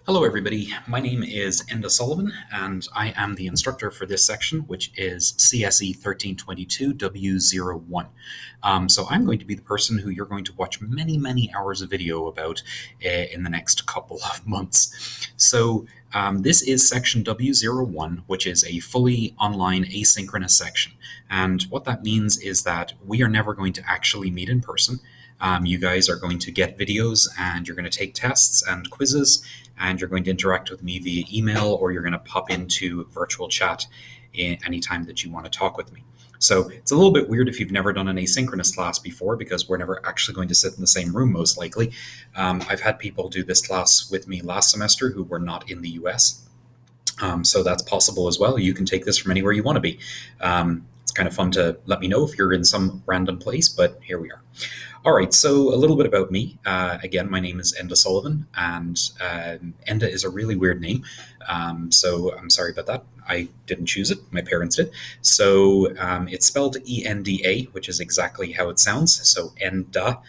Hello everybody, my name is Enda Sullivan and I am the instructor for this section, which is CSE1322 W01. So I'm going to be the person who you're going to watch many hours of video about in the next couple of months. So this is section W01, which is a fully online asynchronous section. And what that means is that we are never going to actually meet in person. You guys are going to get videos and you're going to take tests and quizzes, and you're going to interact with me via email, or you're going to pop into virtual chat anytime that you want to talk with me. So it's a little bit weird if you've never done an asynchronous class before, because we're never actually going to sit in the same room, most likely. I've had people do this class with me last semester who were not in the US. So that's possible as well. You can take this from anywhere you want to be. It's kind of fun to let me know if you're in some random place, but here we are. All right, so a little bit about me. Again, my name is Enda Sullivan, and Enda is a really weird name, so I'm sorry about that. I didn't choose it, my parents did. So it's spelled E-N-D-A, which is exactly how it sounds, so Enda.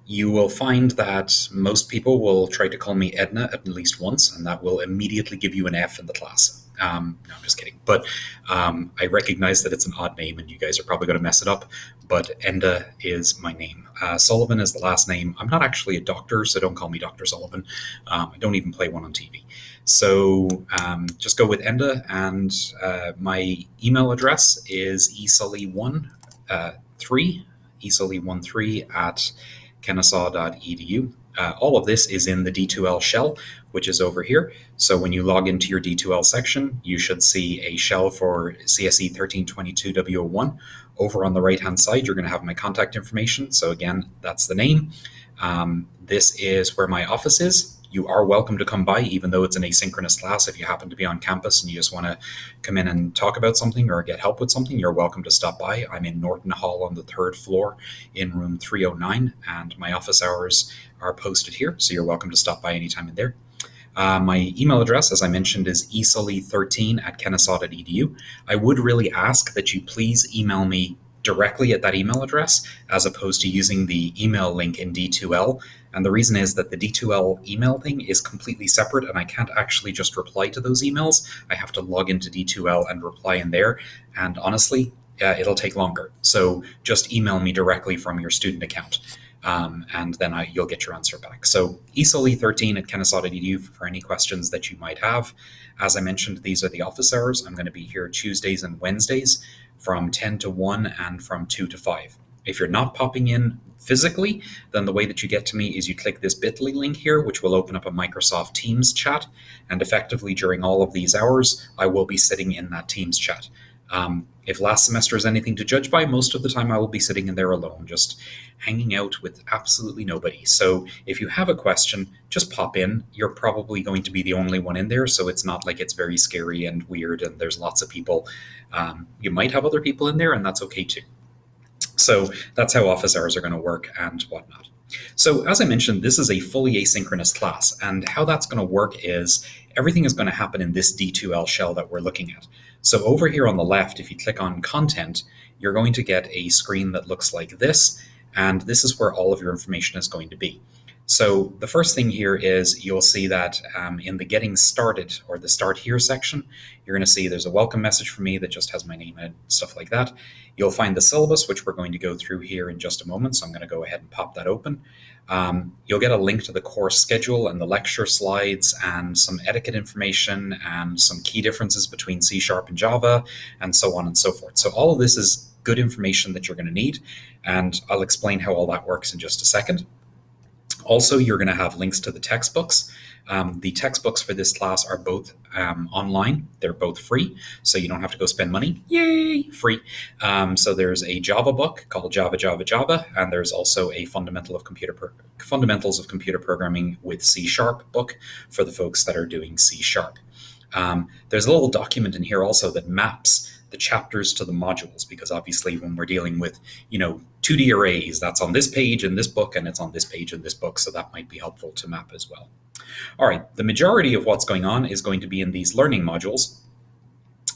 You will find that most people will try to call me Edna at least once, and that will immediately give you an F in the class. No, I'm just kidding. But I recognize that it's an odd name, and you guys are probably going to mess it up. But Enda is my name. Sullivan is the last name. I'm not actually a doctor, so don't call me Dr. Sullivan. I don't even play one on TV. So just go with Enda, and my email address is esully13 at kennesaw.edu. All of this is in the D2L shell, which is over here. So when you log into your D2L section, you should see a shell for CSE1322 W01. Over on the right-hand side, you're going to have my contact information. So again, that's the name. This is where my office is. You are welcome to come by, even though it's an asynchronous class. If you happen to be on campus and you just want to come in and talk about something or get help with something, you're welcome to stop by. I'm in Norton Hall on the 3rd floor in room 309, and my office hours are posted here, so you're welcome to stop by anytime in there. My email address, as I mentioned, is esully13 at kennesaw.edu. I would really ask that you please email me directly at that email address, as opposed to using the email link in D2L. And the reason is that the D2L email thing is completely separate, and I can't actually just reply to those emails. I have to log into D2L and reply in there. And honestly, it'll take longer. So just email me directly from your student account. And then you'll get your answer back. So esully13 at kennesaw.edu for any questions that you might have. As I mentioned, these are the office hours. I'm going to be here Tuesdays and Wednesdays from 10 to 1 and from 2 to 5. If you're not popping in physically, then the way that you get to me is you click this bit.ly link here, which will open up a Microsoft Teams chat. And effectively during all of these hours, I will be sitting in that Teams chat. If last semester is anything to judge by, most of the time I will be sitting in there alone, just hanging out with absolutely nobody. So if you have a question, just pop in. You're probably going to be the only one in there, so it's not like it's very scary and weird and there's lots of people. You might have other people in there, and that's okay too. So that's how office hours are going to work and whatnot. So as I mentioned, this is a fully asynchronous class, and how that's going to work is everything is going to happen in this D2L shell that we're looking at. So over here on the left, if you click on content, you're going to get a screen that looks like this, and this is where all of your information is going to be. So the first thing here is you'll see that in the getting started, or the start here section, you're going to see there's a welcome message for me that just has my name and stuff like that. You'll find the syllabus, which we're going to go through here in just a moment. So I'm going to go ahead and pop that open. You'll get a link to the course schedule and the lecture slides and some etiquette information and some key differences between C# and Java, and so on and so forth. So all of this is good information that you're going to need, and I'll explain how all that works in just a second. Also, you're going to have links to the textbooks. The textbooks for this class are both online. They're both free, so you don't have to go spend money. Yay, free. So there's a Java book called Java, and there's also a Fundamentals of Computer Programming with C# book for the folks that are doing C#. There's a little document in here also that maps the chapters to the modules, because obviously when we're dealing with 2D arrays, that's on this page in this book and it's on this page in this book, so that might be helpful to map as well. All right, the majority of what's going on is going to be in these learning modules,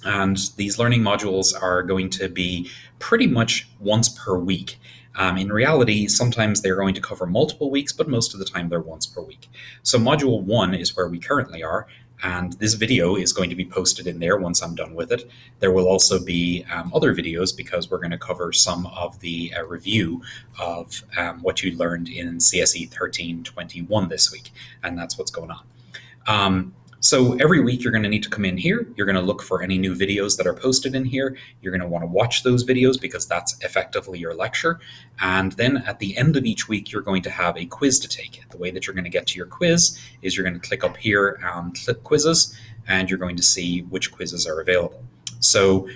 and these learning modules are going to be pretty much once per week. In reality, sometimes they're going to cover multiple weeks, but most of the time they're once per week. So Module 1 is where we currently are, and this video is going to be posted in there once I'm done with it. There will also be other videos because we're going to cover some of the review of what you learned in CSE 1321 this week, and that's what's going on. So every week you're going to need to come in here. You're going to look for any new videos that are posted in here. You're going to want to watch those videos because that's effectively your lecture. And then at the end of each week, you're going to have a quiz to take. The way that you're going to get to your quiz is you're going to click up here and click quizzes, and you're going to see which quizzes are available. So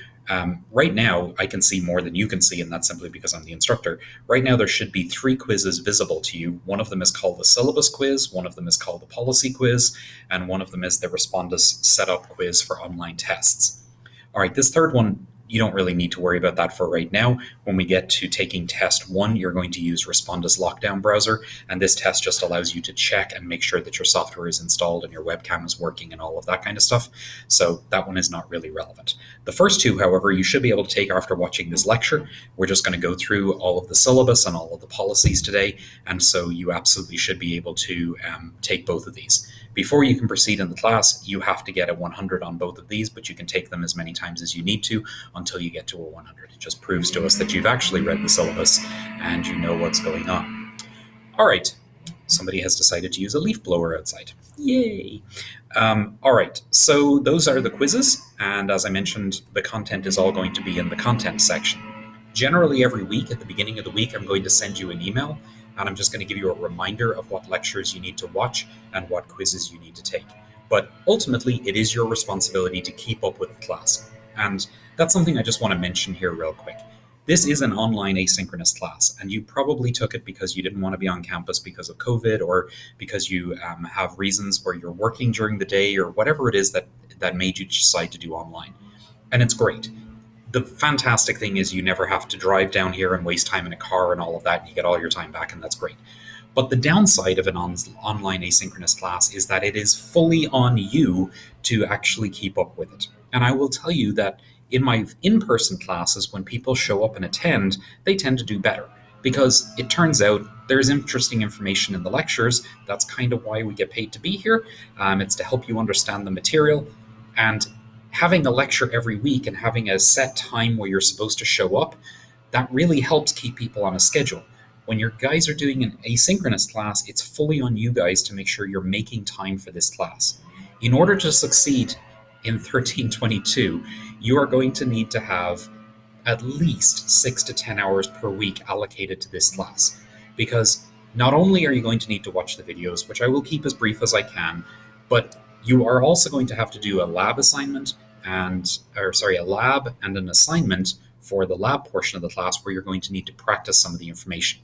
right now, I can see more than you can see, and that's simply because I'm the instructor. Right now, there should be 3 quizzes visible to you. One of them is called the syllabus quiz, one of them is called the policy quiz, and one of them is the Respondus setup quiz for online tests. All right, this third one, you don't really need to worry about that for right now. When we get to taking test 1, you're going to use Respondus Lockdown Browser, and this test just allows you to check and make sure that your software is installed and your webcam is working and all of that kind of stuff. So that one is not really relevant. The first 2, however, you should be able to take after watching this lecture. We're just going to go through all of the syllabus and all of the policies today, and so you absolutely should be able to take both of these. Before you can proceed in the class, you have to get a 100 on both of these, but you can take them as many times as you need to until you get to a 100. It just proves to us that you've actually read the syllabus and you know what's going on. All right, somebody has decided to use a leaf blower outside. Yay! All right, so those are the quizzes, and as I mentioned, the content is all going to be in the content section. Generally, every week at the beginning of the week, I'm going to send you an email, and I'm just going to give you a reminder of what lectures you need to watch and what quizzes you need to take. But ultimately, it is your responsibility to keep up with the class. And that's something I just want to mention here real quick. This is an online asynchronous class, and you probably took it because you didn't want to be on campus because of COVID, or because you have reasons where you're working during the day, or whatever it is that made you decide to do online. And it's great. The fantastic thing is you never have to drive down here and waste time in a car and all of that. You get all your time back, and that's great. But the downside of an online asynchronous class is that it is fully on you to actually keep up with it. And I will tell you that in my in-person classes, when people show up and attend, they tend to do better, because it turns out there's interesting information in the lectures. That's kind of why we get paid to be here. It's to help you understand the material. And having a lecture every week and having a set time where you're supposed to show up, that really helps keep people on a schedule. When your guys are doing an asynchronous class, it's fully on you guys to make sure you're making time for this class. In order to succeed in 1322, you are going to need to have at least 6 to 10 hours per week allocated to this class, because not only are you going to need to watch the videos, which I will keep as brief as I can, but you are also going to have to do a lab assignment a lab and an assignment for the lab portion of the class, where you're going to need to practice some of the information.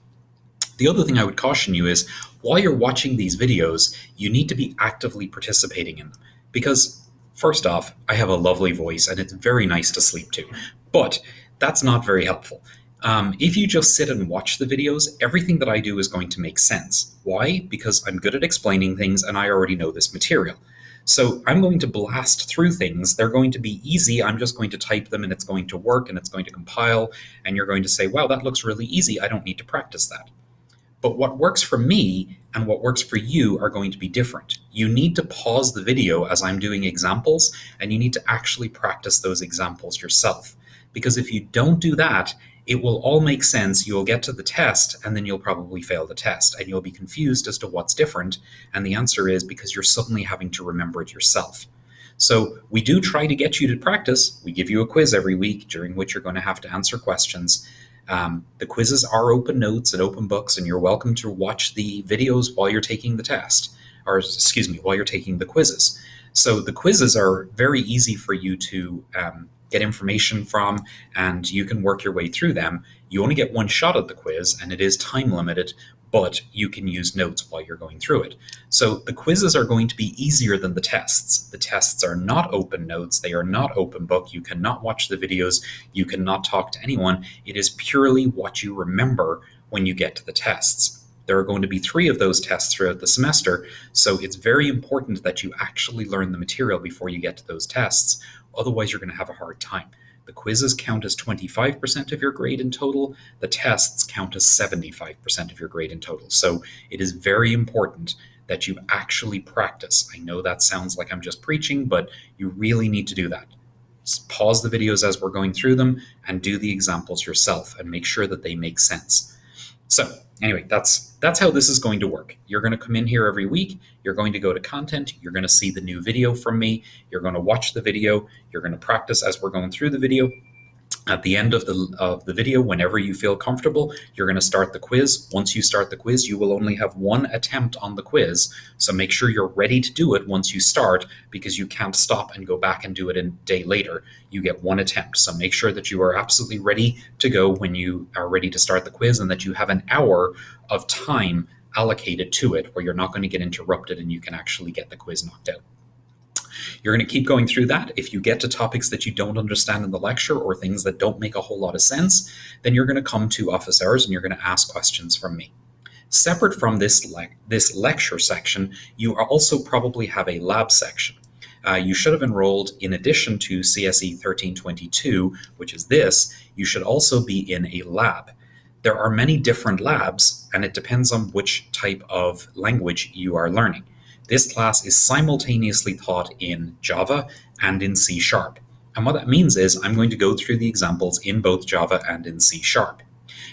The other thing I would caution you is, while you're watching these videos, you need to be actively participating in them, because first off, I have a lovely voice and it's very nice to sleep to, but that's not very helpful. If you just sit and watch the videos, everything that I do is going to make sense. Why? Because I'm good at explaining things and I already know this material. So I'm going to blast through things. They're going to be easy. I'm just going to type them and it's going to work and it's going to compile, and you're going to say, wow, that looks really easy. I don't need to practice that. But what works for me and what works for you are going to be different. You need to pause the video as I'm doing examples, and you need to actually practice those examples yourself. Because if you don't do that, it will all make sense. You'll get to the test, and then you'll probably fail the test, and you'll be confused as to what's different. And the answer is because you're suddenly having to remember it yourself. So we do try to get you to practice. We give you a quiz every week during which you're going to have to answer questions. The quizzes are open notes and open books, and you're welcome to watch the videos while you're taking the test, while you're taking the quizzes. So the quizzes are very easy for you to get information from, and you can work your way through them. You only get one shot at the quiz, and it is time limited, but you can use notes while you're going through it. So the quizzes are going to be easier than the tests. The tests are not open notes. They are not open book. You cannot watch the videos. You cannot talk to anyone. It is purely what you remember when you get to the tests. There are going to be 3 of those tests throughout the semester, so it's very important that you actually learn the material before you get to those tests. Otherwise, you're going to have a hard time. The quizzes count as 25% of your grade in total. The tests count as 75% of your grade in total. So it is very important that you actually practice. I know that sounds like I'm just preaching, but you really need to do that. Just pause the videos as we're going through them and do the examples yourself and make sure that they make sense. So anyway, that's how this is going to work. You're going to come in here every week. You're going to go to content. You're going to see the new video from me. You're going to watch the video. You're going to practice as we're going through the video. At the end of the video, whenever you feel comfortable, you're going to start the quiz. Once you start the quiz, you will only have one attempt on the quiz. So make sure you're ready to do it once you start, because you can't stop and go back and do it a day later. You get one attempt. So make sure that you are absolutely ready to go when you are ready to start the quiz, and that you have an hour of time allocated to it where you're not going to get interrupted and you can actually get the quiz knocked out. You're going to keep going through that. If you get to topics that you don't understand in the lecture or things that don't make a whole lot of sense, then you're going to come to office hours and you're going to ask questions from me. Separate from this lecture section, you also probably have a lab section. You should have enrolled, in addition to CSE1322, which is this, you should also be in a lab. There are many different labs, and it depends on which type of language you are learning. This class is simultaneously taught in Java and in C#. And what that means is I'm going to go through the examples in both Java and in C#.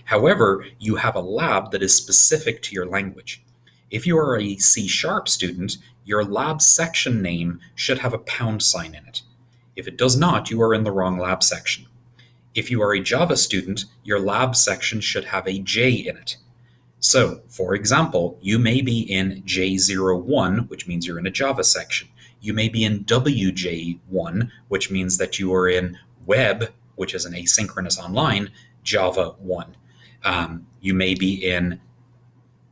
However, you have a lab that is specific to your language. If you are a C# student, your lab section name should have a £sign in it. If it does not, you are in the wrong lab section. If you are a Java student, your lab section should have a J in it. So, for example, you may be in J01, which means you're in a Java section. You may be in WJ1, which means that you are in Web, which is an asynchronous online, Java 1. You may be in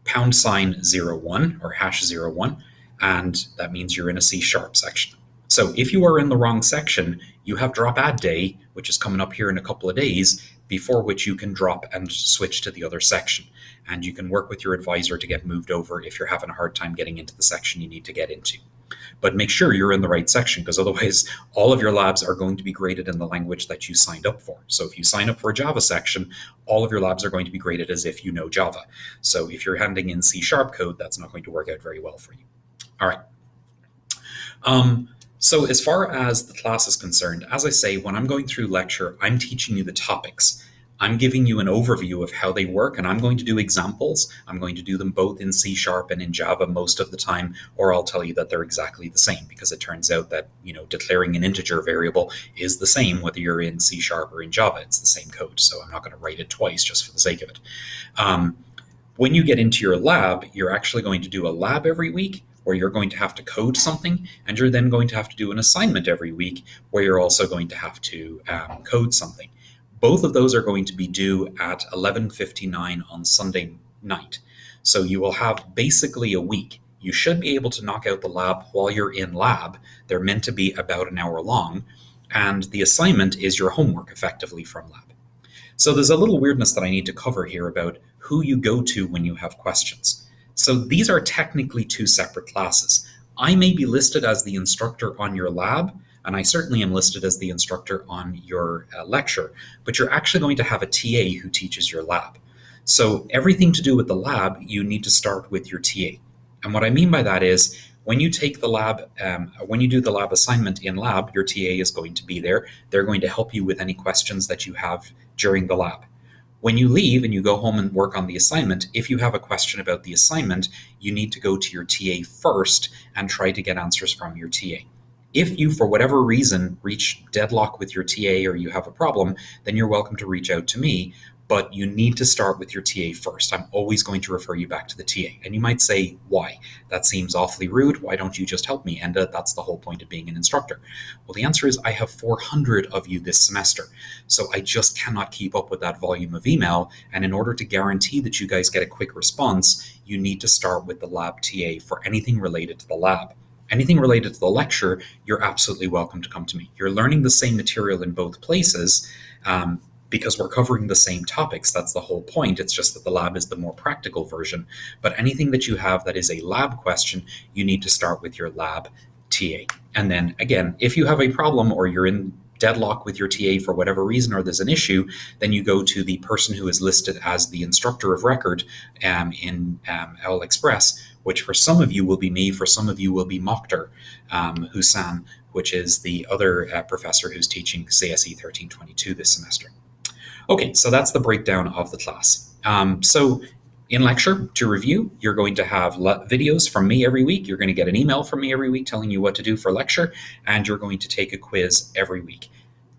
£01 or #01, and that means you're in a C# section. So if you are in the wrong section, you have drop add day, which is coming up here in a couple of days, before which you can drop and switch to the other section. And you can work with your advisor to get moved over if you're having a hard time getting into the section you need to get into. But make sure you're in the right section, because otherwise all of your labs are going to be graded in the language that you signed up for. So if you sign up for a Java section, all of your labs are going to be graded as if you know Java. So if you're handing in C# code, that's not going to work out very well for you. All right. So as far as the class is concerned, as I say, when I'm going through lecture, I'm teaching you the topics. I'm giving you an overview of how they work, and I'm going to do examples. I'm going to do them both in C# and in Java most of the time, or I'll tell you that they're exactly the same, because it turns out that, declaring an integer variable is the same whether you're in C# or in Java. It's the same code, so I'm not going to write it twice just for the sake of it. When you get into your lab, you're actually going to do a lab every week, where you're going to have to code something, and you're then going to have to do an assignment every week, where you're also going to have to code something. Both of those are going to be due at 11:59 on Sunday night. So you will have basically a week. You should be able to knock out the lab while you're in lab. They're meant to be about an hour long, and the assignment is your homework effectively from lab. So there's a little weirdness that I need to cover here about who you go to when you have questions. So these are technically two separate classes. I may be listed as the instructor on your lab, and I certainly am listed as the instructor on your lecture, but you're actually going to have a TA who teaches your lab. So everything to do with the lab, you need to start with your TA. And what I mean by that is, when you take the lab, when you do the lab assignment in lab, your TA is going to be there. They're going to help you with any questions that you have during the lab. When you leave and you go home and work on the assignment, if you have a question about the assignment, you need to go to your TA first and try to get answers from your TA. If you, for whatever reason, reach deadlock with your TA or you have a problem, then you're welcome to reach out to me, but you need to start with your TA first. I'm always going to refer you back to the TA. And you might say, why? That seems awfully rude. Why don't you just help me? And that's the whole point of being an instructor. Well, the answer is I have 400 of you this semester, so I just cannot keep up with that volume of email. And in order to guarantee that you guys get a quick response, you need to start with the lab TA for anything related to the lab. Anything related to the lecture, you're absolutely welcome to come to me. You're learning the same material in both places because we're covering the same topics. That's the whole point. It's just that the lab is the more practical version. But anything that you have that is a lab question, you need to start with your lab TA. And then again, if you have a problem or you're in deadlock with your TA for whatever reason, or there's an issue, then you go to the person who is listed as the instructor of record in Owl Express, which for some of you will be me, for some of you will be Mokhtar Hussein, which is the other professor who's teaching CSE 1322 this semester. Okay, so that's the breakdown of the class. So in lecture, to review, you're going to have videos from me every week. You're going to get an email from me every week telling you what to do for lecture, and you're going to take a quiz every week.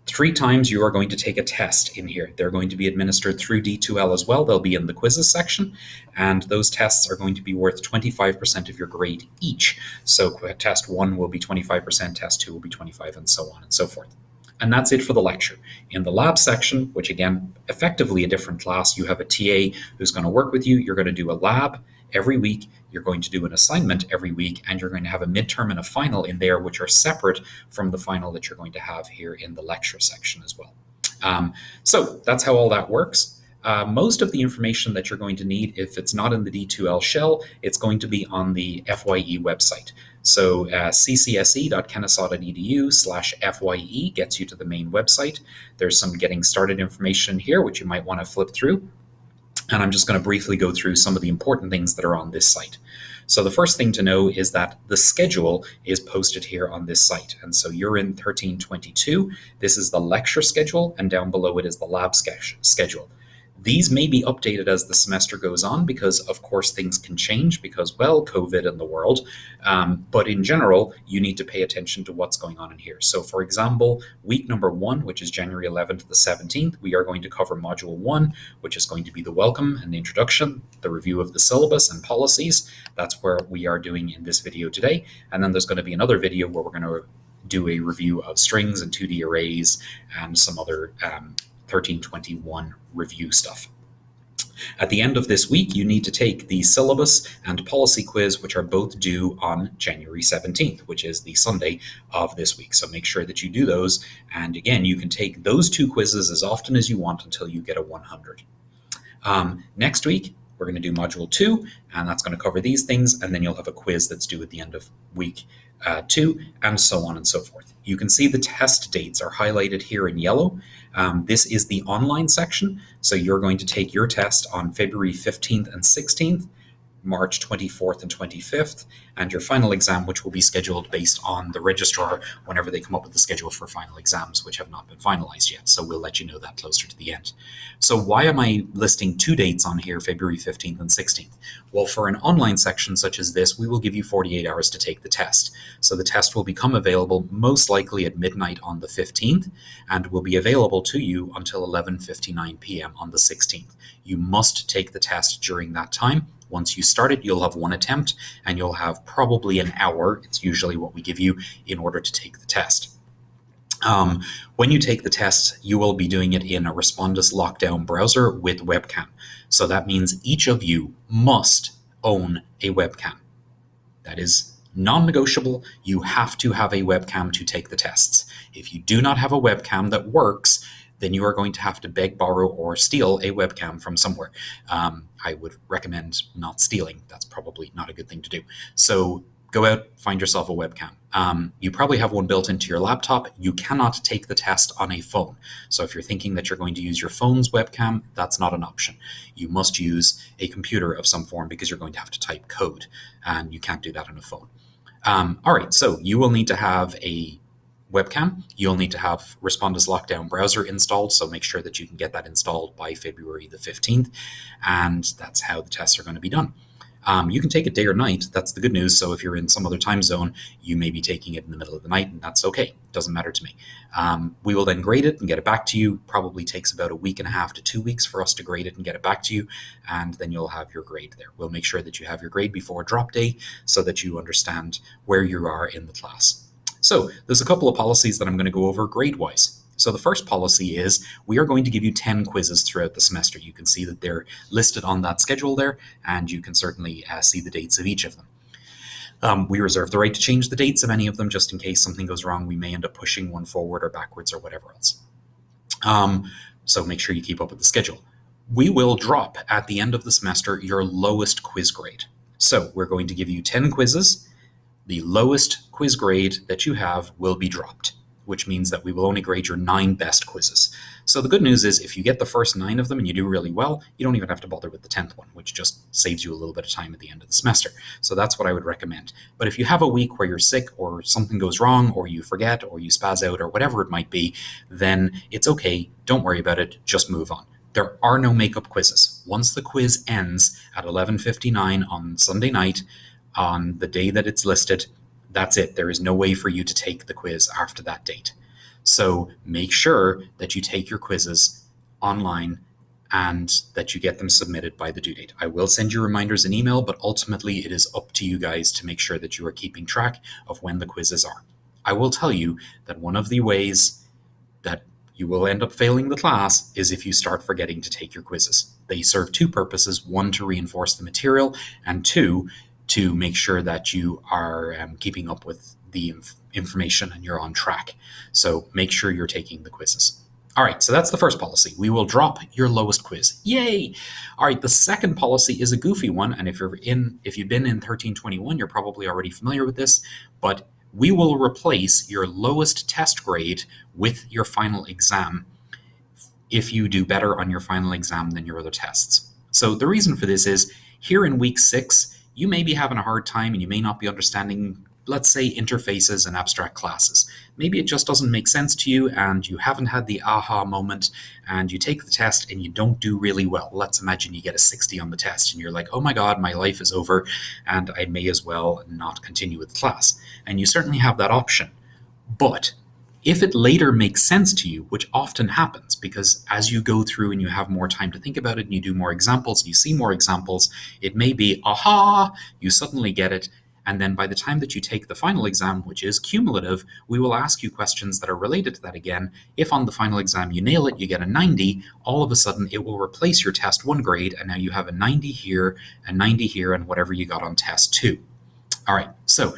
3 times you are going to take a test in here. They're going to be administered through D2L as well. They'll be in the quizzes section, and those tests are going to be worth 25% of your grade each. So test 1 will be 25%, test 2 will be 25%, and so on and so forth. And that's it for the lecture. In the lab section, which again, effectively a different class, you have a TA who's going to work with you. You're going to do a lab every week. You're going to do an assignment every week, and you're going to have a midterm and a final in there, which are separate from the final that you're going to have here in the lecture section as well. So that's how all that works. Most of the information that you're going to need, if it's not in the D2L shell, it's going to be on the FYE website. So ccse.kennesaw.edu/FYE gets you to the main website. There's some getting started information here, which you might want to flip through. And I'm just going to briefly go through some of the important things that are on this site. So the first thing to know is that the schedule is posted here on this site. And so you're in 1322. This is the lecture schedule, and down below it is the lab schedule. These may be updated as the semester goes on because, of course, things can change because, well, COVID and the world. But in general, you need to pay attention to what's going on in here. So, for example, week number 1, which is January 11th to the 17th, we are going to cover Module 1, which is going to be the welcome and the introduction, the review of the syllabus and policies. That's where we are doing in this video today. And then there's going to be another video where we're going to do a review of strings and 2D arrays and some other 1321 review stuff. At the end of this week, you need to take the syllabus and policy quiz, which are both due on January 17th, which is the Sunday of this week. So make sure that you do those. And again, you can take those 2 quizzes as often as you want until you get a 100. Next week, we're going to do Module 2, and that's going to cover these things. And then you'll have a quiz that's due at the end of week 2, and so on and so forth. You can see the test dates are highlighted here in yellow. This is the online section, so you're going to take your test on February 15th and 16th, March 24th and 25th, and your final exam, which will be scheduled based on the registrar whenever they come up with the schedule for final exams, which have not been finalized yet. So we'll let you know that closer to the end. So why am I listing 2 dates on here, February 15th and 16th? Well, for an online section such as this, we will give you 48 hours to take the test. So the test will become available most likely at midnight on the 15th and will be available to you until 11:59 p.m. on the 16th. You must take the test during that time. Once you start it, you'll have 1 attempt, and you'll have probably an hour, it's usually what we give you, in order to take the test. When you take the test, you will be doing it in a Respondus lockdown browser with webcam. So that means each of you must own a webcam. That is non-negotiable. You have to have a webcam to take the tests. If you do not have a webcam that works, then you are going to have to beg, borrow, or steal a webcam from somewhere. I would recommend not stealing. That's probably not a good thing to do. So go out, find yourself a webcam. You probably have one built into your laptop. You cannot take the test on a phone. So if you're thinking that you're going to use your phone's webcam, that's not an option. You must use a computer of some form because you're going to have to type code, and you can't do that on a phone. All right, so you will need to have a webcam. You'll need to have Respondus Lockdown Browser installed, so make sure that you can get that installed by February the 15th, and that's how the tests are going to be done. You can take it day or night. That's the good news. So if you're in some other time zone, you may be taking it in the middle of the night, and that's okay. It doesn't matter to me. We will then grade it and get it back to you. Probably takes about a week and a half to 2 weeks for us to grade it and get it back to you, and then you'll have your grade there. We'll make sure that you have your grade before drop day so that you understand where you are in the class. So there's a couple of policies that I'm going to go over grade-wise. So the first policy is we are going to give you 10 quizzes throughout the semester. You can see that they're listed on that schedule there, and you can certainly see the dates of each of them. We reserve the right to change the dates of any of them just in case something goes wrong. We may end up pushing one forward or backwards or whatever else. So make sure you keep up with the schedule. We will drop at the end of the semester your lowest quiz grade. So we're going to give you 10 quizzes. The lowest quiz grade that you have will be dropped. which means that we will only grade your 9 best quizzes. So the good news is if you get the first 9 of them and you do really well, you don't even have to bother with the 10th one, which just saves you a little bit of time at the end of the semester. So that's what I would recommend. But if you have a week where you're sick or something goes wrong or you forget or you spaz out or whatever it might be, then it's okay. Don't worry about it. Just move on. There are no makeup quizzes. Once the quiz ends at 11:59 on Sunday night, on the day that it's listed, that's it. There is no way for you to take the quiz after that date. So make sure that you take your quizzes online and that you get them submitted by the due date. I will send you reminders in email, but ultimately it is up to you guys to make sure that you are keeping track of when the quizzes are. I will tell you that one of the ways that you will end up failing the class is if you start forgetting to take your quizzes. They serve 2 purposes: 1, to reinforce the material, and 2, to make sure that you are keeping up with the information and you're on track. So make sure you're taking the quizzes. All right, so that's the first policy. We will drop your lowest quiz. Yay! All right, the second policy is a goofy one, and if you've been in 1321, you're probably already familiar with this, but we will replace your lowest test grade with your final exam if you do better on your final exam than your other tests. So the reason for this is, here in week 6, you may be having a hard time and you may not be understanding, let's say, interfaces and abstract classes. Maybe it just doesn't make sense to you and you haven't had the aha moment and you take the test and you don't do really well. Let's imagine you get a 60 on the test and you're like, oh my God, my life is over and I may as well not continue with the class. And you certainly have that option. But if it later makes sense to you, which often happens because as you go through and you have more time to think about it and you do more examples, you see more examples, it may be, aha, you suddenly get it. And then by the time that you take the final exam, which is cumulative, we will ask you questions that are related to that again. If on the final exam you nail it, you get a 90, all of a sudden it will replace your test 1 grade, and now you have a 90 here, a 90 here, and whatever you got on test 2. All right, so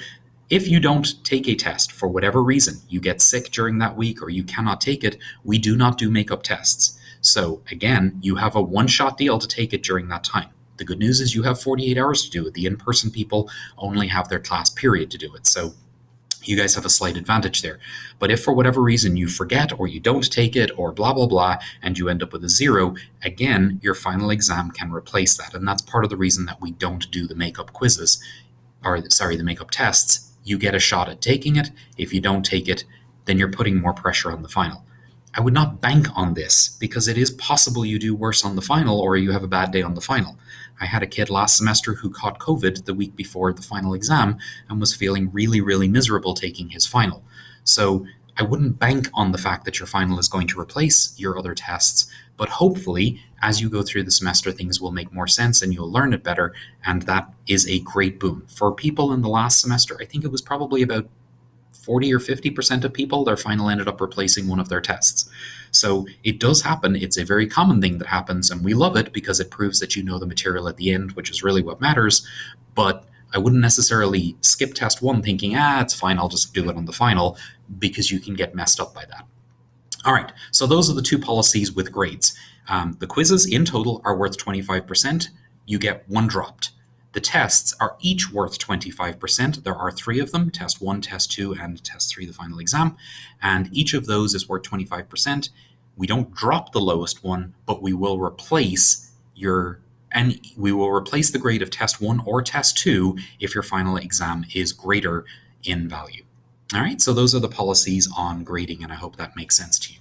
if you don't take a test for whatever reason, you get sick during that week or you cannot take it, we do not do makeup tests. So again, you have a one-shot deal to take it during that time. The good news is you have 48 hours to do it. The in-person people only have their class period to do it. So you guys have a slight advantage there. But if for whatever reason you forget or you don't take it or blah, blah, blah, and you end up with a 0, again, your final exam can replace that. And that's part of the reason that we don't do the makeup quizzes, the makeup tests. You get a shot at taking it. If you don't take it, then you're putting more pressure on the final. I would not bank on this because it is possible you do worse on the final or you have a bad day on the final. I had a kid last semester who caught COVID the week before the final exam and was feeling really, really miserable taking his final. So I wouldn't bank on the fact that your final is going to replace your other tests, but hopefully as you go through the semester, things will make more sense and you'll learn it better, and that is a great boon. For people in the last semester, I think it was probably about 40 or 50% of people, their final ended up replacing one of their tests. So it does happen. It's a very common thing that happens, and we love it because it proves that you know the material at the end, which is really what matters. But I wouldn't necessarily skip test 1 thinking, it's fine, I'll just do it on the final, because you can get messed up by that. All right, so those are the 2 policies with grades. The quizzes in total are worth 25%. You get 1 dropped. The tests are each worth 25%. There are 3 of them, test 1, test 2, and test 3, the final exam. And each of those is worth 25%. We don't drop the lowest one, but we will replace the grade of test 1 or test 2 if your final exam is greater in value. All right, so those are the policies on grading, and I hope that makes sense to you.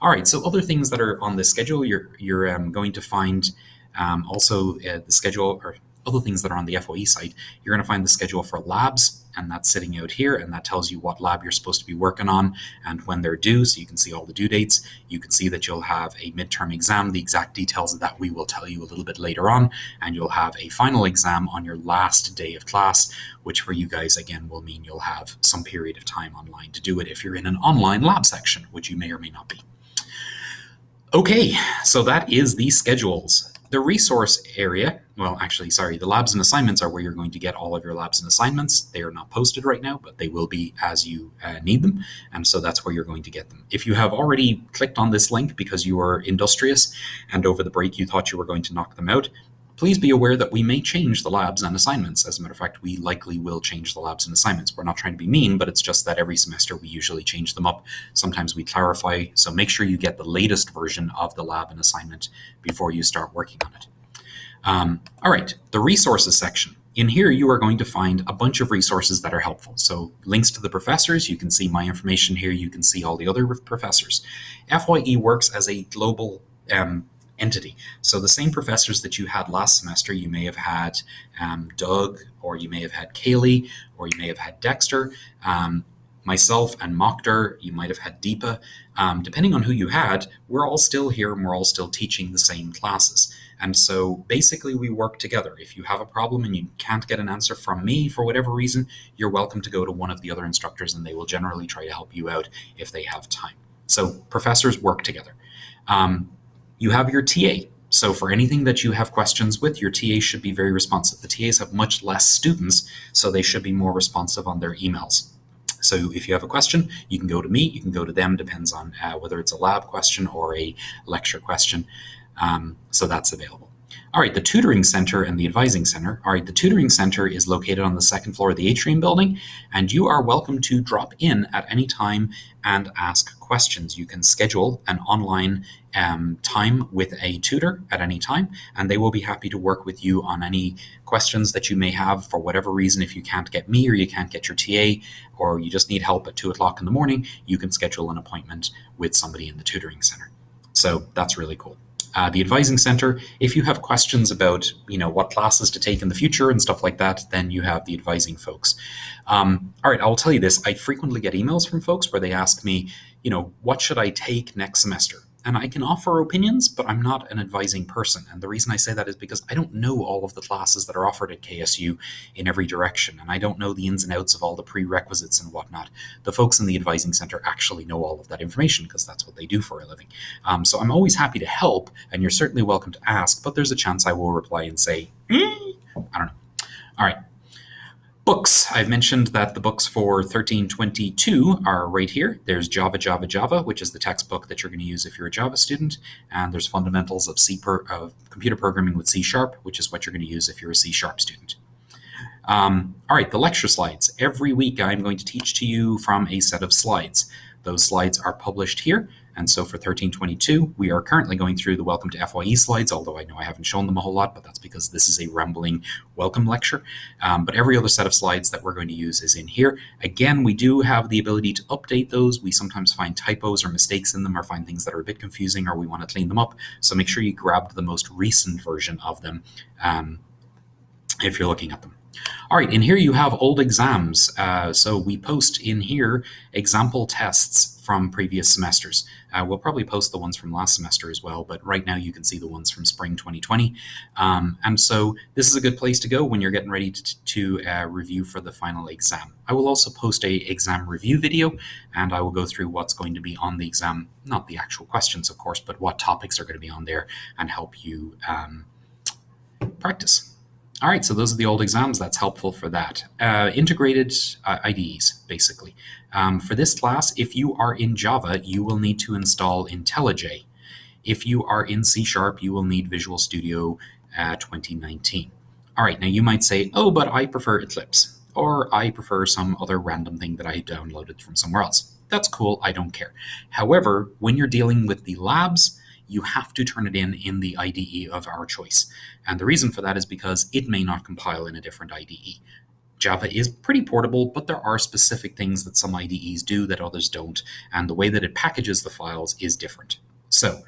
All right, so other things that are on the schedule, you're going to find also the schedule, or other things that are on the FYE site. You're going to find the schedule for labs, and that's sitting out here, and that tells you what lab you're supposed to be working on and when they're due, so you can see all the due dates. You can see that you'll have a midterm exam. The exact details of that we will tell you a little bit later on, and you'll have a final exam on your last day of class, which for you guys, again, will mean you'll have some period of time online to do it if you're in an online lab section, which you may or may not be. Okay, so that is the schedules. The resource area, the labs and assignments are where you're going to get all of your labs and assignments. They are not posted right now, but they will be as you need them, and so that's where you're going to get them. If you have already clicked on this link because you are industrious and over the break you thought you were going to knock them out, Please be aware that we may change the labs and assignments. As a matter of fact, we likely will change the labs and assignments. We're not trying to be mean, but it's just that every semester we usually change them up. Sometimes we clarify, so make sure you get the latest version of the lab and assignment before you start working on it. All right, the resources section. In here, you are going to find a bunch of resources that are helpful. So links to the professors, you can see my information here, you can see all the other professors. FYE works as a global entity. So the same professors that you had last semester, you may have had Doug, or you may have had Kaylee, or you may have had Dexter, myself and Mokhtar, you might have had Deepa. Depending on who you had, we're all still here and we're all still teaching the same classes. And so basically we work together. If you have a problem and you can't get an answer from me for whatever reason, you're welcome to go to one of the other instructors and they will generally try to help you out if they have time. So professors work together. You have your TA. So for anything that you have questions with, your TA should be very responsive. The TAs have much less students, so they should be more responsive on their emails. So if you have a question, you can go to me, you can go to them, depends on whether it's a lab question or a lecture question. So that's available. All right, the tutoring center and the advising center. All right, the tutoring center is located on the second floor of the atrium building, and you are welcome to drop in at any time and ask questions. You can schedule an online time with a tutor at any time, and they will be happy to work with you on any questions that you may have for whatever reason. If you can't get me or you can't get your TA, or you just need help at 2 o'clock in the morning, you can schedule an appointment with somebody in the tutoring center. So that's really cool. The advising center, if you have questions about, what classes to take in the future and stuff like that, then you have the advising folks. All right, I'll tell you this. I frequently get emails from folks where they ask me, what should I take next semester? And I can offer opinions, but I'm not an advising person. And the reason I say that is because I don't know all of the classes that are offered at KSU in every direction. And I don't know the ins and outs of all the prerequisites and whatnot. The folks in the advising center actually know all of that information because that's what they do for a living. So I'm always happy to help, and you're certainly welcome to ask, but there's a chance I will reply and say, I don't know. All right. Books. I've mentioned that the books for 1322 are right here. There's Java, Java, Java, which is the textbook that you're going to use if you're a Java student. And there's Fundamentals of Computer Programming with C#, which is what you're going to use if you're a C# student. All right, the lecture slides. Every week I'm going to teach to you from a set of slides. Those slides are published here. And so for 1322, we are currently going through the Welcome to FYE slides, although I know I haven't shown them a whole lot, but that's because this is a rambling welcome lecture. But every other set of slides that we're going to use is in here. Again, we do have the ability to update those. We sometimes find typos or mistakes in them, or find things that are a bit confusing, or we want to clean them up. So make sure you grab the most recent version of them if you're looking at them. All right, in here you have old exams. So we post in here example tests from previous semesters. We'll probably post the ones from last semester as well, but right now you can see the ones from spring 2020. And so this is a good place to go when you're getting ready to review for the final exam. I will also post a exam review video, and I will go through what's going to be on the exam, not the actual questions, of course, but what topics are going to be on there and help you practice. All right, so those are the old exams. That's helpful for that. Integrated IDEs, basically. For this class, if you are in Java, you will need to install IntelliJ. If you are in C#, you will need Visual Studio 2019. All right, now you might say, oh, but I prefer Eclipse, or I prefer some other random thing that I downloaded from somewhere else. That's cool, I don't care. However, when you're dealing with the labs, you have to turn it in the IDE of our choice. And the reason for that is because it may not compile in a different IDE. Java is pretty portable, but there are specific things that some IDEs do that others don't, and the way that it packages the files is different. So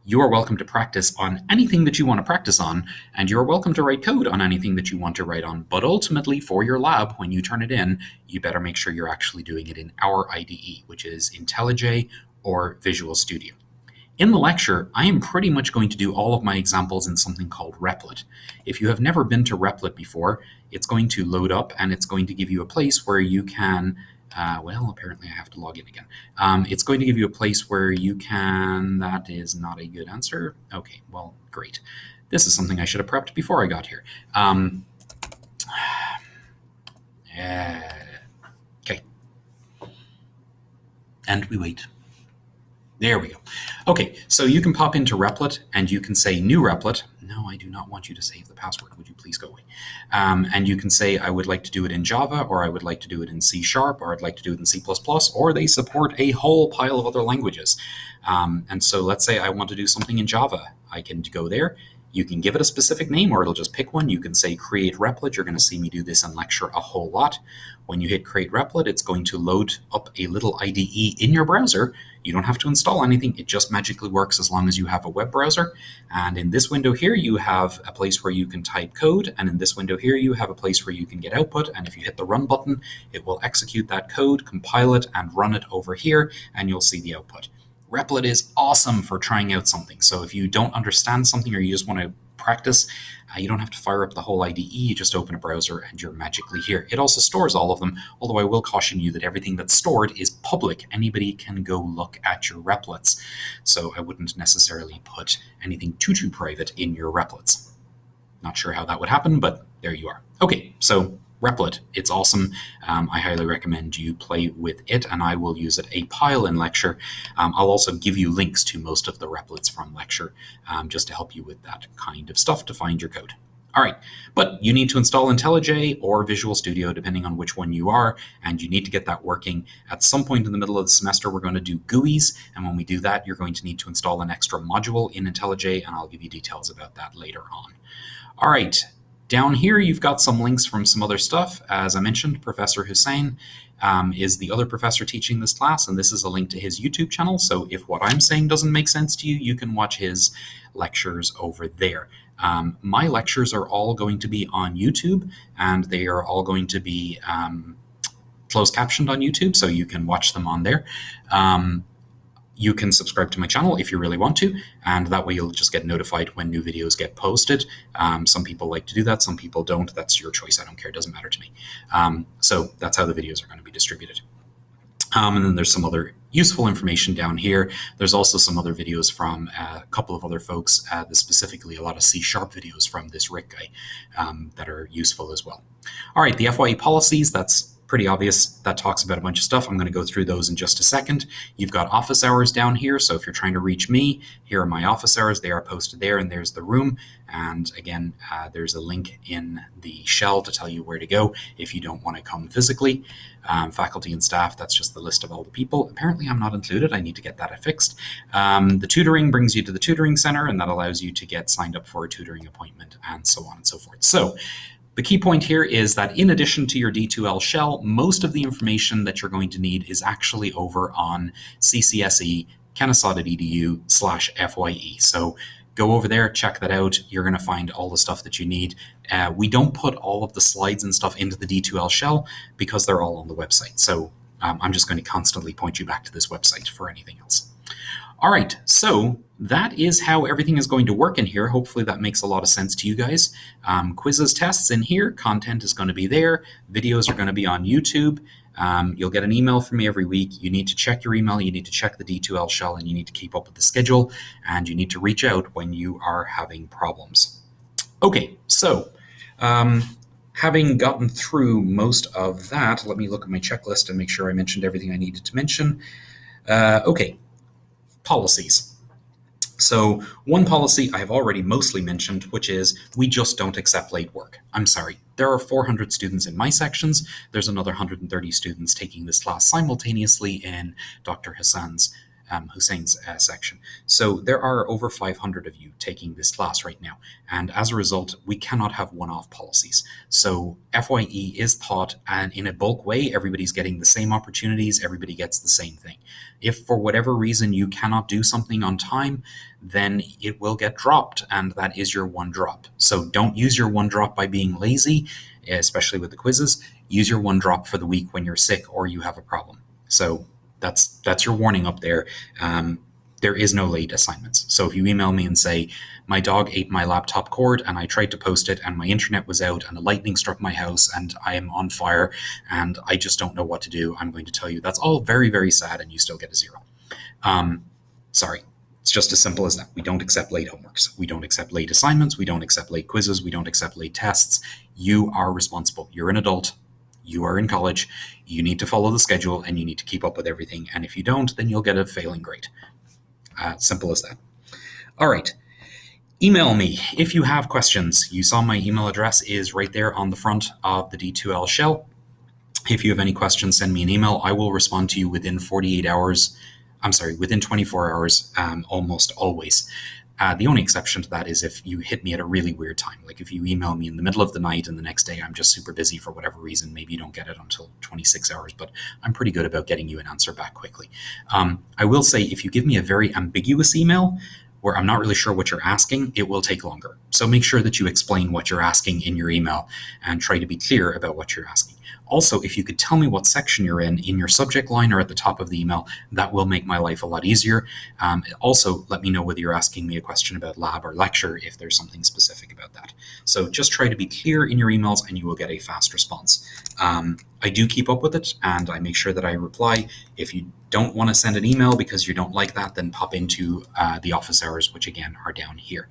you are welcome to practice on anything that you want to practice on, and you're welcome to write code on anything that you want to write on. But ultimately, for your lab, when you turn it in, you better make sure you're actually doing it in our IDE, which is IntelliJ or Visual Studio. In the lecture, I am pretty much going to do all of my examples in something called Replit. If you have never been to Replit before, it's going to load up and it's going to give you a place where you can, well, apparently I have to log in again. It's going to give you a place where you can, that is not a good answer. Okay, well, great. This is something I should have prepped before I got here. Okay. And we wait. There we go. Okay, so you can pop into Replit and you can say new Replit. No, I do not want you to save the password. Would you please go away? And you can say, I would like to do it in Java, or I would like to do it in C#, or I'd like to do it in C++, or they support a whole pile of other languages. And so let's say I want to do something in Java. I can go there. You can give it a specific name, or it'll just pick one. You can say create Replit. You're going to see me do this in lecture a whole lot. When you hit create Replit, it's going to load up a little IDE in your browser. You don't have to install anything. It just magically works as long as you have a web browser. And in this window here, you have a place where you can type code. And in this window here, you have a place where you can get output. And if you hit the run button, it will execute that code, compile it, and run it over here, and you'll see the output. Replit is awesome for trying out something. So if you don't understand something or you just want to practice, you don't have to fire up the whole IDE. You just open a browser and you're magically here. It also stores all of them, although I will caution you that everything that's stored is public. Anybody can go look at your Replits. So I wouldn't necessarily put anything too private in your Replits. Not sure how that would happen, but there you are. Okay, so Replit, it's awesome. I highly recommend you play with it, and I will use it a pile in lecture. I'll also give you links to most of the Replits from lecture, just to help you with that kind of stuff to find your code. All right, but you need to install IntelliJ or Visual Studio, depending on which one you are, and you need to get that working. At some point in the middle of the semester, we're going to do GUIs, and when we do that, you're going to need to install an extra module in IntelliJ, and I'll give you details about that later on. All right. Down here, you've got some links from some other stuff. As I mentioned, Professor Hussein is the other professor teaching this class, and this is a link to his YouTube channel. So if what I'm saying doesn't make sense to you, you can watch his lectures over there. My lectures are all going to be on YouTube, and they are all going to be closed captioned on YouTube, so you can watch them on there. You can subscribe to my channel if you really want to, and that way you'll just get notified when new videos get posted. Some people like to do that, some people don't. That's your choice. I don't care. It doesn't matter to me. So that's how the videos are going to be distributed. And then there's some other useful information down here. There's also some other videos from a couple of other folks, specifically a lot of C# videos from this Rick guy that are useful as well. All right, the FYE policies, that's pretty obvious. That talks about a bunch of stuff. I'm going to go through those in just a second. You've got office hours down here. So if you're trying to reach me, here are my office hours. They are posted there, and there's the room. And again, there's a link in the shell to tell you where to go if you don't want to come physically. Faculty and staff, that's just the list of all the people. Apparently I'm not included. I need to get that fixed. The tutoring brings you to the tutoring center, and that allows you to get signed up for a tutoring appointment and so on and so forth. So the key point here is that in addition to your D2L shell, most of the information that you're going to need is actually over on CSE1322/FYE. So go over there, check that out. You're going to find all the stuff that you need. We don't put all of the slides and stuff into the D2L shell because they're all on the website. So I'm just going to constantly point you back to this website for anything else. All right, so that is how everything is going to work in here. Hopefully that makes a lot of sense to you guys. Quizzes, tests in here, content is going to be there, videos are going to be on YouTube. You'll get an email from me every week. You need to check your email, you need to check the D2L shell, and you need to keep up with the schedule, and you need to reach out when you are having problems. Okay, so having gotten through most of that, let me look at my checklist and make sure I mentioned everything I needed to mention. Okay. Policies. So one policy I've already mostly mentioned, which is we just don't accept late work. I'm sorry. There are 400 students in my sections. There's another 130 students taking this class simultaneously in Dr. Hussein's section. So there are over 500 of you taking this class right now. And as a result, we cannot have one-off policies. So FYE is taught and in a bulk way. Everybody's getting the same opportunities. Everybody gets the same thing. If for whatever reason you cannot do something on time, then it will get dropped, and that is your one drop. So don't use your one drop by being lazy, especially with the quizzes. Use your one drop for the week when you're sick or you have a problem. So that's your warning up there. There is no late assignments. So if you email me and say, my dog ate my laptop cord and I tried to post it and my internet was out and the lightning struck my house and I am on fire and I just don't know what to do, I'm going to tell you that's all very, very sad and you still get a 0. Sorry. It's just as simple as that. We don't accept late homeworks. We don't accept late assignments. We don't accept late quizzes. We don't accept late tests. You are responsible. You're an adult. You are in college. You need to follow the schedule and you need to keep up with everything. And if you don't, then you'll get a failing grade. Simple as that. All right. Email me if you have questions. You saw my email address is right there on the front of the D2L shell. If you have any questions, send me an email. I will respond to you within 48 hours. Within 24 hours, almost always. The only exception to that is if you hit me at a really weird time. Like if you email me in the middle of the night and the next day I'm just super busy for whatever reason, maybe you don't get it until 26 hours, but I'm pretty good about getting you an answer back quickly. I will say if you give me a very ambiguous email, where I'm not really sure what you're asking, it will take longer. So make sure that you explain what you're asking in your email and try to be clear about what you're asking. Also, if you could tell me what section you're in your subject line or at the top of the email, that will make my life a lot easier. Also, let me know whether you're asking me a question about lab or lecture if there's something specific about that. So just try to be clear in your emails and you will get a fast response. I do keep up with it and I make sure that I reply. If you don't want to send an email because you don't like that, then pop into the office hours, which again are down here.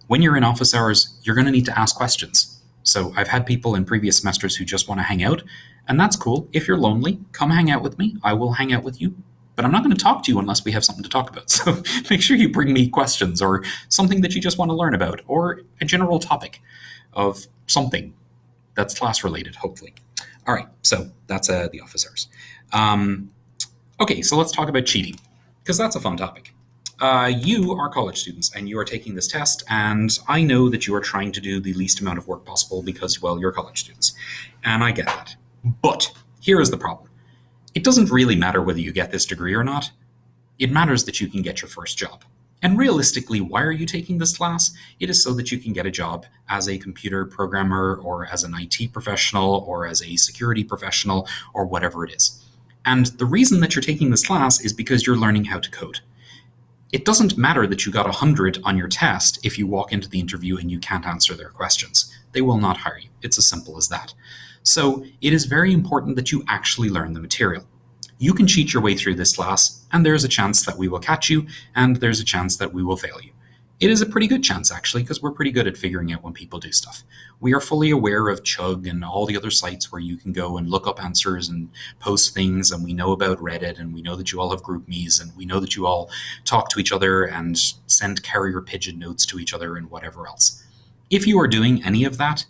When you're in office hours, you're going to need to ask questions. So I've had people in previous semesters who just want to hang out, and that's cool. If you're lonely, come hang out with me. I will hang out with you, but I'm not going to talk to you unless we have something to talk about. So make sure you bring me questions or something that you just want to learn about or a general topic of something that's class related, hopefully. All right, so that's the office hours. Okay, so let's talk about cheating, because that's a fun topic. You are college students and you are taking this test, and I know that you are trying to do the least amount of work possible because, well, you're college students, and I get that. But here is the problem. It doesn't really matter whether you get this degree or not. It matters that you can get your first job. And realistically, why are you taking this class? It is so that you can get a job as a computer programmer or as an IT professional or as a security professional or whatever it is. And the reason that you're taking this class is because you're learning how to code. It doesn't matter that you got 100 on your test if you walk into the interview and you can't answer their questions. They will not hire you. It's as simple as that. So it is very important that you actually learn the material. You can cheat your way through this class, and there's a chance that we will catch you, and there's a chance that we will fail you. It is a pretty good chance, actually, because we're pretty good at figuring out when people do stuff. We are fully aware of Chug and all the other sites where you can go and look up answers and post things, and we know about Reddit, and we know that you all have GroupMes, and we know that you all talk to each other and send carrier pigeon notes to each other and whatever else. If you are doing any of that,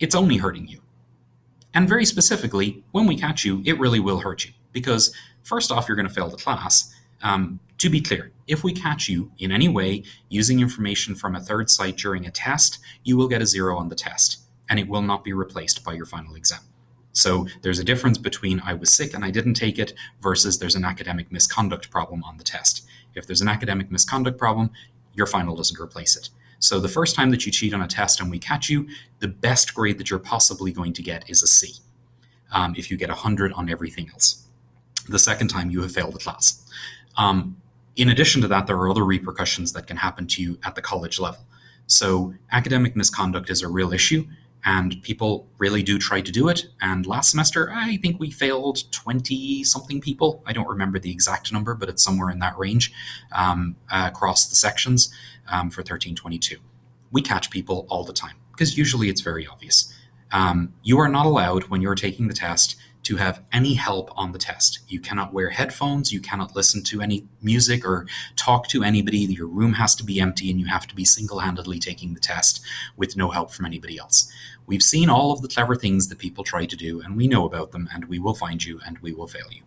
it's only hurting you. And very specifically, when we catch you, it really will hurt you, because first off, you're going to fail the class. To be clear, if we catch you in any way using information from a third site during a test, you will get a 0 on the test, and it will not be replaced by your final exam. So there's a difference between I was sick and I didn't take it versus there's an academic misconduct problem on the test. If there's an academic misconduct problem, your final doesn't replace it. So the first time that you cheat on a test and we catch you, the best grade that you're possibly going to get is a C, if you get 100 on everything else. The second time, you have failed the class. In addition to that, there are other repercussions that can happen to you at the college level. So academic misconduct is a real issue, and people really do try to do it. And last semester, I think we failed 20-something people. I don't remember the exact number, but it's somewhere in that range across the sections for 1322. We catch people all the time, because usually it's very obvious. You are not allowed, when you're taking the test, to have any help on the test. You cannot wear headphones, you cannot listen to any music or talk to anybody. Your room has to be empty and you have to be single-handedly taking the test with no help from anybody else. We've seen all of the clever things that people try to do, and we know about them, and we will find you and we will fail you.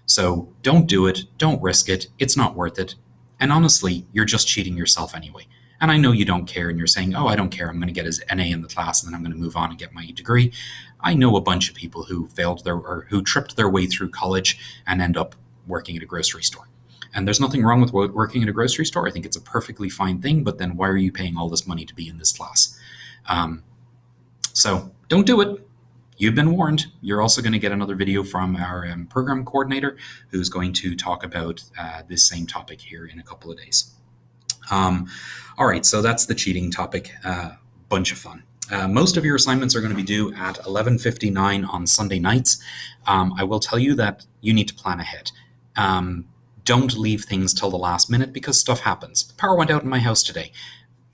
So don't do it, don't risk it, it's not worth it. And honestly, you're just cheating yourself anyway. And I know you don't care and you're saying, oh, I don't care, I'm going to get an A in the class and then I'm going to move on and get my degree. I know a bunch of people who who tripped their way through college and end up working at a grocery store. And there's nothing wrong with working at a grocery store. I think it's a perfectly fine thing, but then why are you paying all this money to be in this class? So don't do it. You've been warned. You're also going to get another video from our program coordinator who's going to talk about this same topic here in a couple of days. All right, so that's the cheating topic. Bunch of fun. Most of your assignments are going to be due at 11:59 on Sunday nights. I will tell you that you need to plan ahead. Don't leave things till the last minute because stuff happens. Power went out in my house today.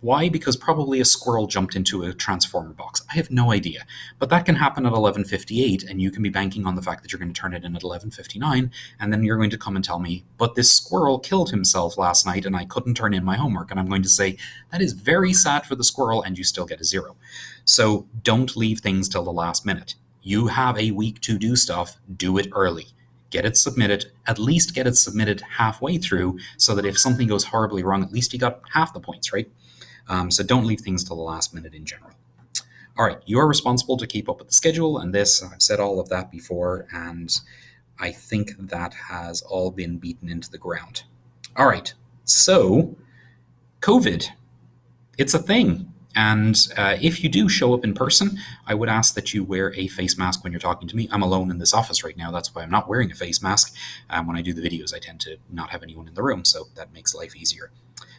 Why? Because probably a squirrel jumped into a transformer box. I have no idea. But that can happen at 11:58, and you can be banking on the fact that you're going to turn it in at 11:59, and then you're going to come and tell me, but this squirrel killed himself last night and I couldn't turn in my homework. And I'm going to say, that is very sad for the squirrel, and you still get a 0. So don't leave things till the last minute. You have a week to do stuff, do it early. Get it submitted, at least get it submitted halfway through, so that if something goes horribly wrong, at least you got half the points, right? So don't leave things till the last minute in general. All right, you are responsible to keep up with the schedule and this. I've said all of that before, and I think that has all been beaten into the ground. All right, so COVID, it's a thing. And if you do show up in person, I would ask that you wear a face mask when you're talking to me. I'm alone in this office right now. That's why I'm not wearing a face mask. When I do the videos, I tend to not have anyone in the room, so that makes life easier.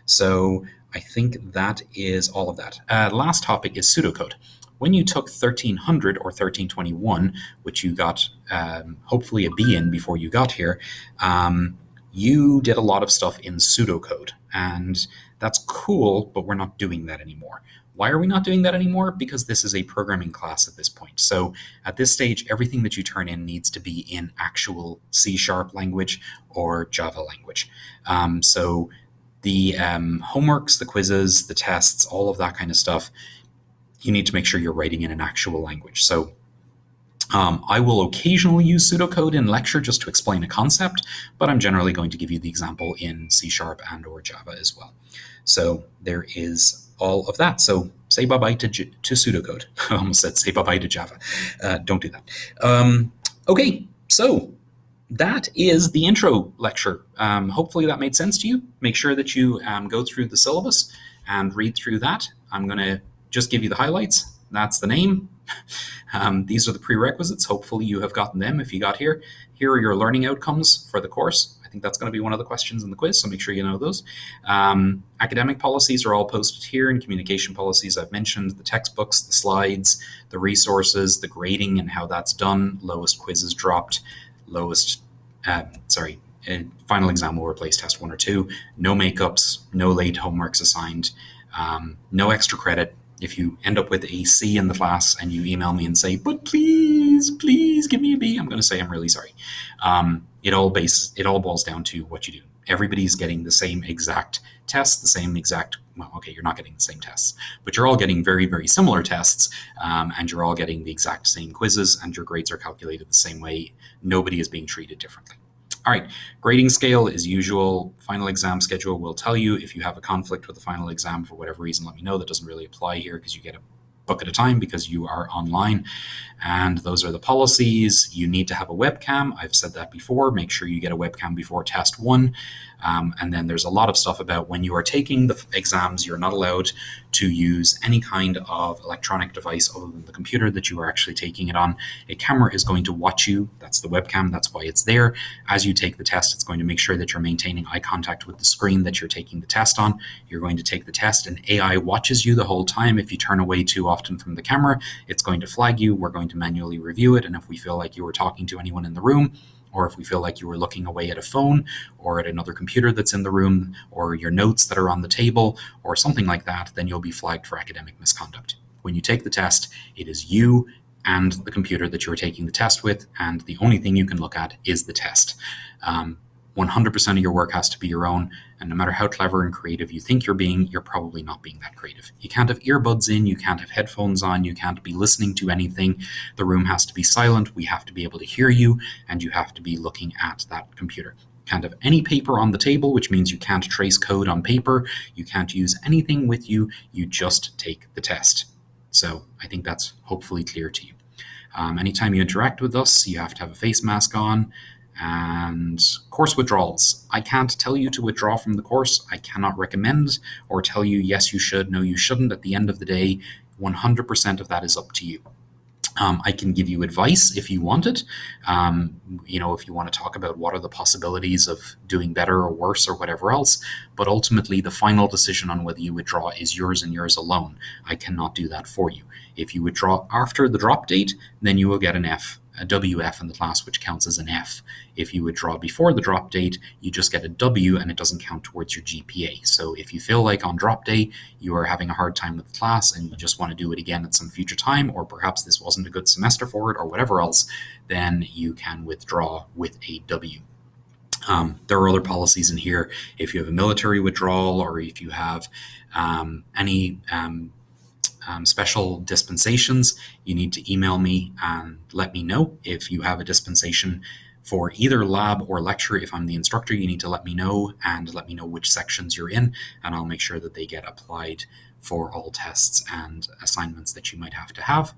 So I think that is all of that. Last topic is pseudocode. When you took 1300 or 1321, which you got hopefully a B in before you got here, you did a lot of stuff in pseudocode. And that's cool, but we're not doing that anymore. Why are we not doing that anymore? Because this is a programming class at this point. So at this stage, everything that you turn in needs to be in actual C# language or Java language. So the homeworks, the quizzes, the tests, all of that kind of stuff, you need to make sure you're writing in an actual language. So I will occasionally use pseudocode in lecture just to explain a concept, but I'm generally going to give you the example in C# and or Java as well. So there is all of that. So say bye-bye to pseudocode. I almost said say bye-bye to Java. Don't do that. Okay, so that is the intro lecture. Hopefully that made sense to you. Make sure that you go through the syllabus and read through that. I'm going to just give you the highlights. That's the name. These are the prerequisites. Hopefully you have gotten them if you got here. Here are your learning outcomes for the course. I think that's going to be one of the questions in the quiz, so make sure you know those. Academic policies are all posted here, and communication policies I've mentioned, the textbooks, the slides, the resources, the grading and how that's done, lowest quizzes dropped, final exam will replace test 1 or 2, no makeups, no late homeworks assigned, no extra credit. If you end up with a C in the class and you email me and say, but please give me a B, I'm going to say I'm really sorry. It all boils down to what you do. Everybody's getting the same exact tests, you're not getting the same tests, but you're all getting very, very similar tests, and you're all getting the exact same quizzes, and your grades are calculated the same way. Nobody is being treated differently. All right, grading scale is usual. Final exam schedule will tell you. If you have a conflict with the final exam for whatever reason, let me know. That doesn't really apply here because you get a book at a time because you are online. And those are the policies. You need to have a webcam. I've said that before. Make sure you get a webcam before test 1. And then there's a lot of stuff about when you are taking the exams, you're not allowed to use any kind of electronic device other than the computer that you are actually taking it on. A camera is going to watch you. That's the webcam. That's why it's there. As you take the test, it's going to make sure that you're maintaining eye contact with the screen that you're taking the test on. You're going to take the test, and AI watches you the whole time. If you turn away too often from the camera, it's going to flag you. We're going to manually review it, and if we feel like you were talking to anyone in the room, or if we feel like you were looking away at a phone or at another computer that's in the room, or your notes that are on the table or something like that, then you'll be flagged for academic misconduct. When you take the test, it is you and the computer that you're taking the test with, and the only thing you can look at is the test. 100% of your work has to be your own, and no matter how clever and creative you think you're being, you're probably not being that creative. You can't have earbuds in, you can't have headphones on, you can't be listening to anything. The room has to be silent, we have to be able to hear you, and you have to be looking at that computer. You can't have any paper on the table, which means you can't trace code on paper, you can't use anything with you, you just take the test. So I think that's hopefully clear to you. Anytime you interact with us, you have to have a face mask on. And course withdrawals. I can't tell you to withdraw from the course. I cannot recommend or tell you, yes, you should, no, you shouldn't. At the end of the day, 100% of that is up to you. I can give you advice if you want it. If you want to talk about what are the possibilities of doing better or worse or whatever else, but ultimately the final decision on whether you withdraw is yours and yours alone. I cannot do that for you. If you withdraw after the drop date, then you will get an F. a WF in the class, which counts as an F. If you withdraw before the drop date, you just get a W and it doesn't count towards your GPA. So if you feel like on drop day you are having a hard time with the class and you just want to do it again at some future time, or perhaps this wasn't a good semester for it or whatever else, then you can withdraw with a W. There are other policies in here. If you have a military withdrawal, or if you have any special dispensations, you need to email me and let me know. If you have a dispensation for either lab or lecture, if I'm the instructor, you need to let me know and let me know which sections you're in, and I'll make sure that they get applied for all tests and assignments that you might have to have.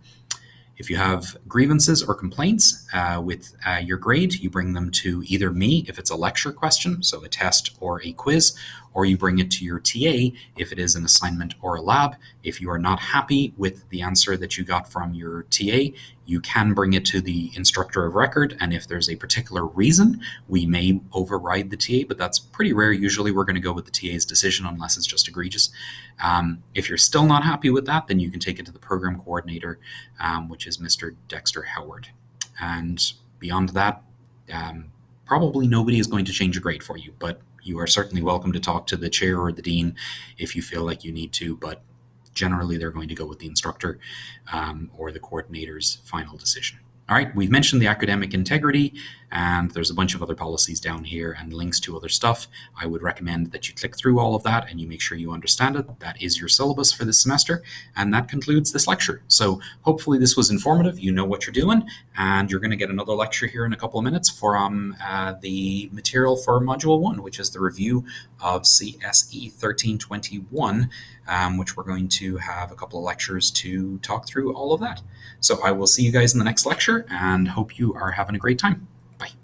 If you have grievances or complaints with your grade, you bring them to either me if it's a lecture question, so a test or a quiz, or you bring it to your TA if it is an assignment or a lab. If you are not happy with the answer that you got from your TA, you can bring it to the instructor of record, and if there's a particular reason, we may override the TA, but that's pretty rare. Usually we're going to go with the TA's decision unless it's just egregious. If you're still not happy with that, then you can take it to the program coordinator, which is Mr. Dexter Howard. And beyond that, probably nobody is going to change a grade for you, but you are certainly welcome to talk to the chair or the dean if you feel like you need to, but generally they're going to go with the instructor or the coordinator's final decision. All right, we've mentioned the academic integrity, and there's a bunch of other policies down here and links to other stuff. I would recommend that you click through all of that and you make sure you understand it. That is your syllabus for this semester, and that concludes this lecture. So hopefully this was informative. You know what you're doing, and you're going to get another lecture here in a couple of minutes from the material for Module 1, which is the review of CSE1322, which we're going to have a couple of lectures to talk through all of that. So I will see you guys in the next lecture and hope you are having a great time.